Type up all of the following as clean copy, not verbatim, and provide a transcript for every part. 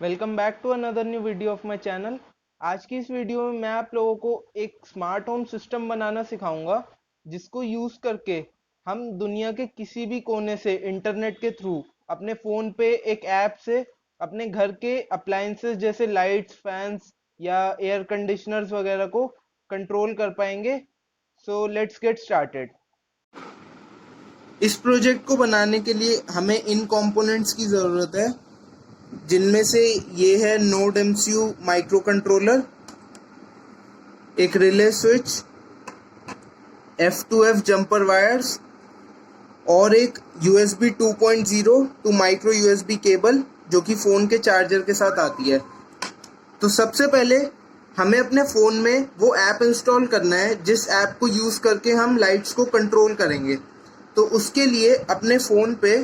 Welcome back to another new video of my channel. आज की इस वीडियो में मैं आप लोगों को एक स्मार्ट होम सिस्टम बनाना सिखाऊंगा, जिसको यूज करके हम दुनिया के किसी भी कोने से इंटरनेट के थ्रू अपने फोन पे एक ऐप से अपने घर के अप्लायंसेस जैसे लाइट्स, फैंस या एयर कंडीशनर्स वगैरह को कंट्रोल कर पाएंगे। So let's get started. इस प्रोजेक्ट को बनाने के लिए हमें इन कंपोनेंट्स की ज़रूरत है, जिनमें से ये है नोड एमसीयू माइक्रो कंट्रोलर, एक relay switch, F2F jumper wires और एक USB 2.0 to micro USB cable जो कि फ़ोन के चार्जर के साथ आती है। तो सबसे पहले हमें अपने फ़ोन में वो ऐप इंस्टॉल करना है जिस ऐप को यूज़ करके हम लाइट्स को कंट्रोल करेंगे। तो उसके लिए अपने फ़ोन पे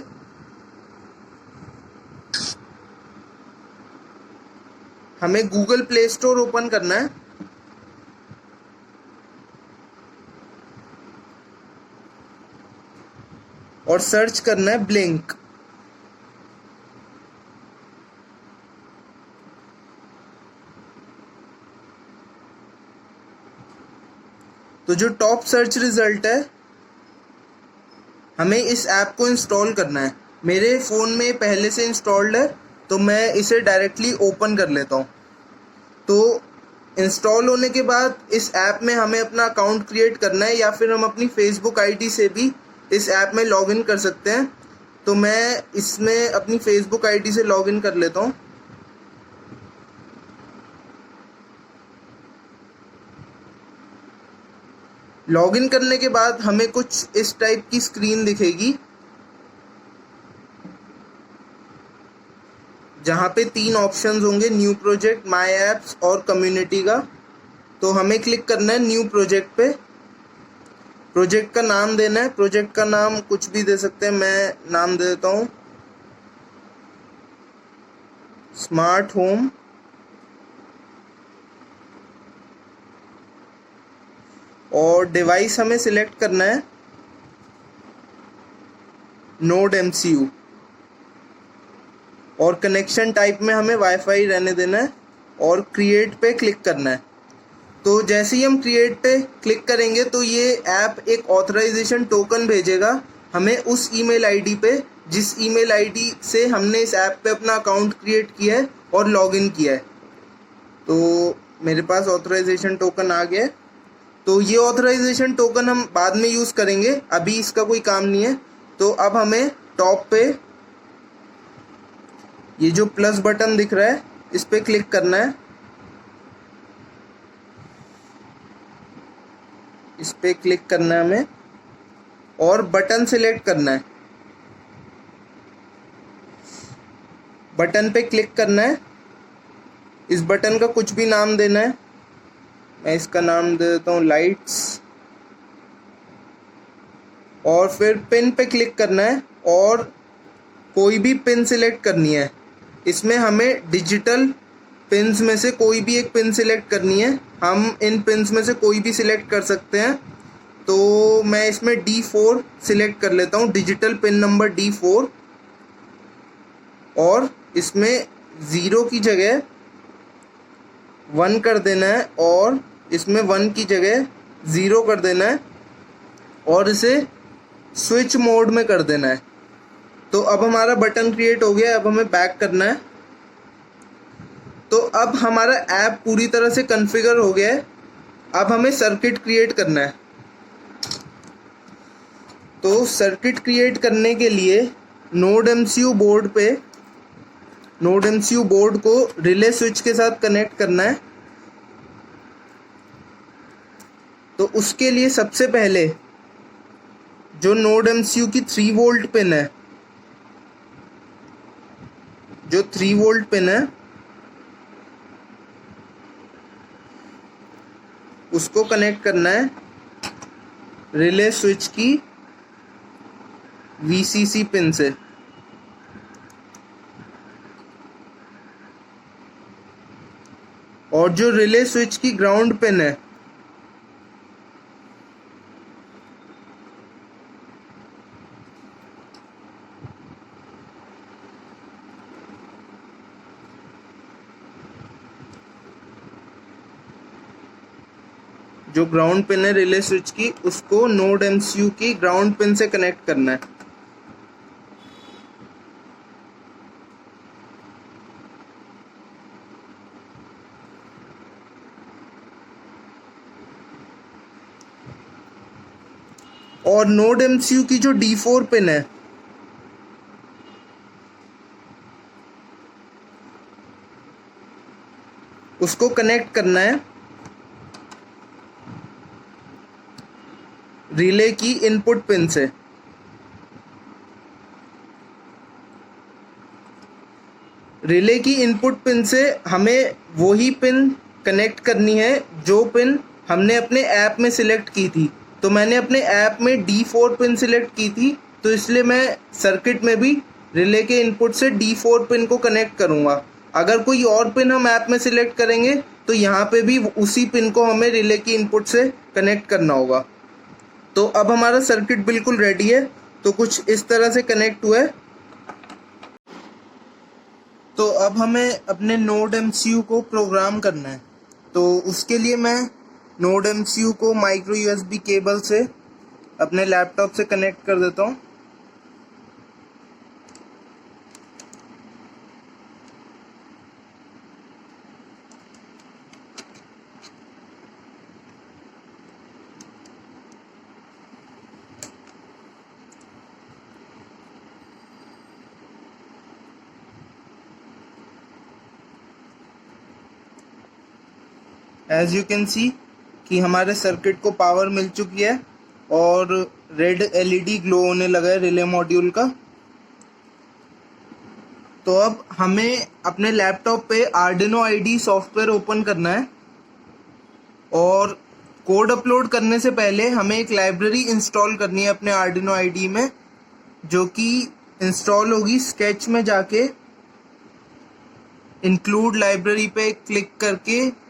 हमें गूगल प्ले स्टोर ओपन करना है और सर्च करना है ब्लिंक। तो जो टॉप सर्च रिजल्ट है, हमें इस ऐप को इंस्टॉल करना है। मेरे फ़ोन में पहले से इंस्टॉल्ड है, तो मैं इसे डायरेक्टली ओपन कर लेता हूँ। तो इंस्टॉल होने के बाद इस ऐप में हमें अपना अकाउंट क्रिएट करना है, या फिर हम अपनी फेसबुक आईडी से भी इस ऐप में लॉगिन कर सकते हैं। तो मैं इसमें अपनी फेसबुक आईडी से लॉगिन कर लेता हूँ। लॉगिन करने के बाद हमें कुछ इस टाइप की स्क्रीन दिखेगी, जहाँ पे 3 ऑप्शंस होंगे, न्यू प्रोजेक्ट, माय ऐप्स और कम्युनिटी का। तो हमें क्लिक करना है न्यू प्रोजेक्ट पे। प्रोजेक्ट का नाम देना है। प्रोजेक्ट का नाम कुछ भी दे सकते हैं, मैं नाम दे देता हूँ स्मार्ट होम। और डिवाइस हमें सिलेक्ट करना है नोड एमसीयू, और कनेक्शन टाइप में हमें वाईफाई रहने देना है और क्रिएट पे क्लिक करना है। तो जैसे ही हम क्रिएट पे क्लिक करेंगे तो ये ऐप एक ऑथराइजेशन टोकन भेजेगा हमें उस ईमेल आईडी पे, जिस ईमेल आईडी से हमने इस ऐप पे अपना अकाउंट क्रिएट किया है और लॉगिन किया है। तो मेरे पास ऑथराइजेशन टोकन आ गया है। तो ये ऑथराइजेशन टोकन हम बाद में यूज़ करेंगे, अभी इसका कोई काम नहीं है। तो अब हमें टॉप पे ये जो प्लस बटन दिख रहा है, इस पे क्लिक करना है। इस पे क्लिक करना है हमें और बटन सिलेक्ट करना है। बटन पे क्लिक करना है। इस बटन का कुछ भी नाम देना है। मैं इसका नाम दे देता हूँ लाइट्स। और फिर पिन पे क्लिक करना है और कोई भी पिन सिलेक्ट करनी है। इसमें हमें डिजिटल पिन्स में से कोई भी एक पिन सिलेक्ट करनी है। हम इन पिन्स में से कोई भी सिलेक्ट कर सकते हैं। तो मैं इसमें D4 सिलेक्ट कर लेता हूँ, डिजिटल पिन नंबर D4। और इसमें 0 की जगह 1 कर देना है और इसमें 1 की जगह 0 कर देना है और इसे स्विच मोड में कर देना है। तो अब हमारा बटन क्रिएट हो गया है। अब हमें बैक करना है। तो अब हमारा ऐप पूरी तरह से कॉन्फ़िगर हो गया है। अब हमें सर्किट क्रिएट करना है। तो सर्किट क्रिएट करने के लिए नोड एमसीयू बोर्ड पे नोड एमसीयू बोर्ड को रिले स्विच के साथ कनेक्ट करना है। तो उसके लिए सबसे पहले जो नोड एमसीयू की 3 वोल्ट पिन है, जो 3 वोल्ट पिन है, उसको कनेक्ट करना है रिले स्विच की VCC पिन से। और जो रिले स्विच की ग्राउंड पिन है, जो ग्राउंड पिन है रिले स्विच की, उसको नोड एमसीयू की ग्राउंड पिन से कनेक्ट करना है। और नोड एमसीयू की जो D4 पिन है उसको कनेक्ट करना है रिले की इनपुट पिन से। रिले की इनपुट पिन से हमें वही पिन कनेक्ट करनी है जो पिन हमने अपने ऐप में सिलेक्ट की थी। तो मैंने अपने ऐप में D4 पिन सिलेक्ट की थी, तो इसलिए मैं सर्किट में भी रिले के इनपुट से D4 पिन को कनेक्ट करूँगा। अगर कोई और पिन हम ऐप में सिलेक्ट करेंगे तो यहाँ पे भी उसी पिन को हमें रिले की इनपुट से कनेक्ट करना होगा। तो अब हमारा सर्किट बिल्कुल रेडी है। तो कुछ इस तरह से कनेक्ट हुआ है। तो अब हमें अपने नोड एमसीयू को प्रोग्राम करना है। तो उसके लिए मैं नोड एमसीयू को माइक्रो यूएसबी केबल से अपने लैपटॉप से कनेक्ट कर देता हूँ। एज यू कैन सी कि हमारे सर्किट को पावर मिल चुकी है और रेड एलईडी ग्लो होने लगा है रिले मॉड्यूल का। तो अब हमें अपने लैपटॉप पे आर्डिनो आईडी सॉफ्टवेयर ओपन करना है और कोड अपलोड करने से पहले हमें एक लाइब्रेरी इंस्टॉल करनी है अपने आर्डिनो आईडी में, जो कि इंस्टॉल होगी स्केच में जाके इंक्लूड लाइब्रेरी पे क्लिक करके,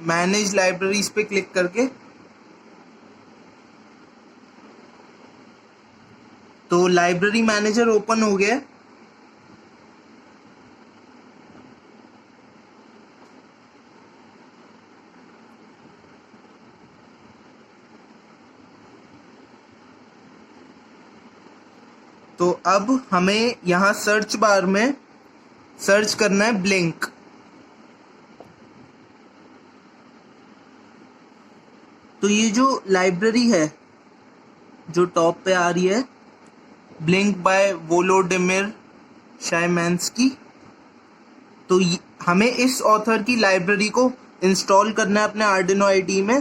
मैनेज लाइब्रेरीज पे क्लिक करके। तो लाइब्रेरी मैनेजर ओपन हो गया। तो अब हमें यहाँ सर्च बार में सर्च करना है ब्लिंक। तो ये जो लाइब्रेरी है जो टॉप पे आ रही है, ब्लिंक बाय वोलोडिमिर शाइमैन्स्की, तो हमें इस ऑथर की लाइब्रेरी को इंस्टॉल करना है अपने आर्डिनो आईडी में।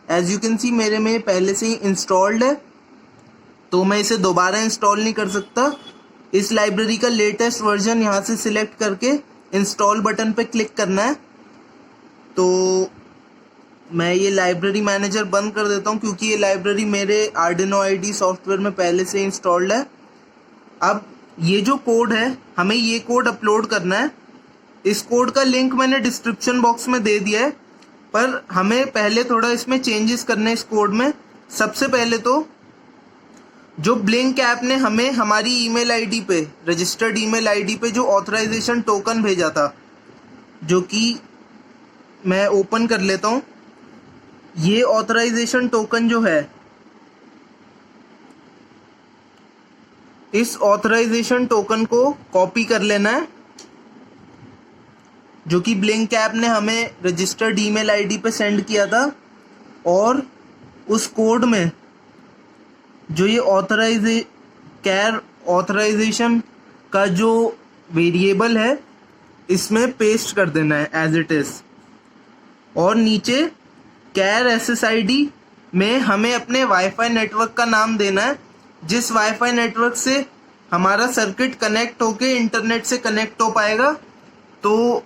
एज यू कैन सी मेरे में पहले से ही इंस्टॉल्ड है, तो मैं इसे दोबारा इंस्टॉल नहीं कर सकता। इस लाइब्रेरी का लेटेस्ट वर्जन यहाँ से सिलेक्ट करके इंस्टॉल बटन पे क्लिक करना है। तो मैं ये लाइब्रेरी मैनेजर बंद कर देता हूँ क्योंकि ये लाइब्रेरी मेरे आर्डिनो आईडी सॉफ्टवेयर में पहले से इंस्टॉल्ड है। अब ये जो कोड है, हमें ये कोड अपलोड करना है। इस कोड का लिंक मैंने डिस्क्रिप्शन बॉक्स में दे दिया है, पर हमें पहले थोड़ा इसमें चेंजेस करने हैं इस कोड में। सबसे पहले तो जो ब्लिंक ऐप ने हमें हमारी ईमेल आईडी पे, रजिस्टर्ड ईमेल आईडी पे जो ऑथराइजेशन टोकन भेजा था, जो कि मैं ओपन कर लेता हूँ। ये ऑथराइजेशन टोकन जो है, इस ऑथराइजेशन टोकन को कॉपी कर लेना है, जो कि ब्लिंक ऐप ने हमें रजिस्टर्ड ईमेल आईडी पे सेंड किया था। और उस कोड में जो ये कैर ऑथराइजेशन का जो वेरिएबल है, इसमें पेस्ट कर देना है एज इट इज। और नीचे कैर एसएसआईडी में हमें अपने वाईफाई नेटवर्क का नाम देना है, जिस वाईफाई नेटवर्क से हमारा सर्किट कनेक्ट होके इंटरनेट से कनेक्ट हो पाएगा। तो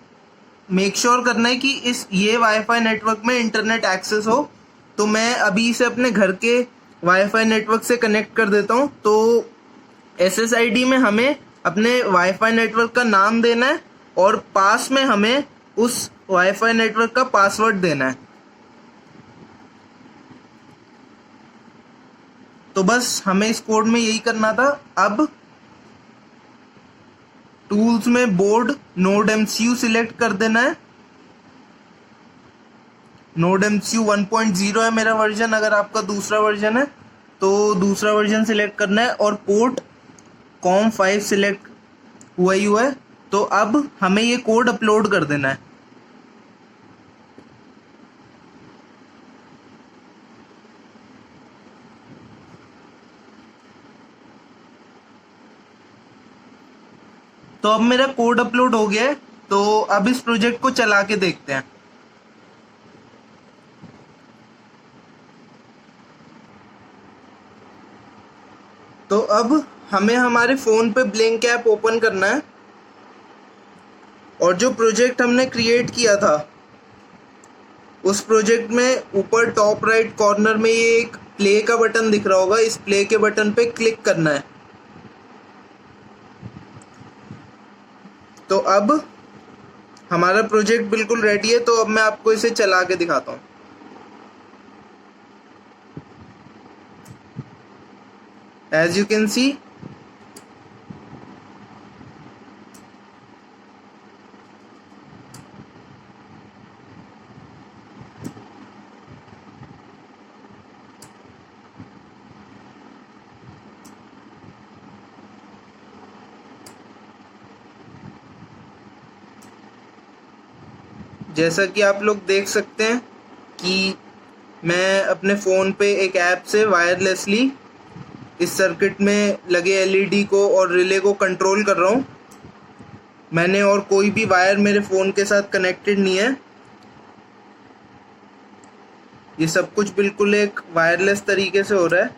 मेक श्योर करना है कि ये वाईफाई नेटवर्क में इंटरनेट एक्सेस हो। तो मैं अभी इसे अपने घर के वाईफाई नेटवर्क से कनेक्ट कर देता हूँ। तो एसएसआईडी में हमें अपने वाईफाई नेटवर्क का नाम देना है और पास में हमें उस वाईफाई नेटवर्क का पासवर्ड देना है। तो बस हमें इस कोड में यही करना था। अब टूल्स में बोर्ड नोड एमसीयू सिलेक्ट कर देना है नोड एमसीयू 1.0 है मेरा वर्जन। अगर आपका दूसरा वर्जन है तो दूसरा वर्जन सिलेक्ट करना है, और पोर्ट COM5 सिलेक्ट हुआ ही हुआ है। तो अब हमें ये कोड अपलोड कर देना है। तो अब मेरा कोड अपलोड हो गया है, तो अब इस प्रोजेक्ट को चला के देखते हैं। तो अब हमें हमारे फ़ोन पे ब्लिंक ऐप ओपन करना है, और जो प्रोजेक्ट हमने क्रिएट किया था उस प्रोजेक्ट में ऊपर टॉप राइट कॉर्नर में ये एक प्ले का बटन दिख रहा होगा, इस प्ले के बटन पे क्लिक करना है। तो अब हमारा प्रोजेक्ट बिल्कुल रेडी है। तो अब मैं आपको इसे चला के दिखाता हूँ। एज यू कैन सी, जैसा कि आप लोग देख सकते हैं कि मैं अपने फ़ोन पे एक ऐप से वायरलेसली इस सर्किट में लगे एलईडी को और रिले को कंट्रोल कर रहा हूँ। मैंने और कोई भी वायर मेरे फ़ोन के साथ कनेक्टेड नहीं है। ये सब कुछ बिल्कुल एक वायरलेस तरीके से हो रहा है।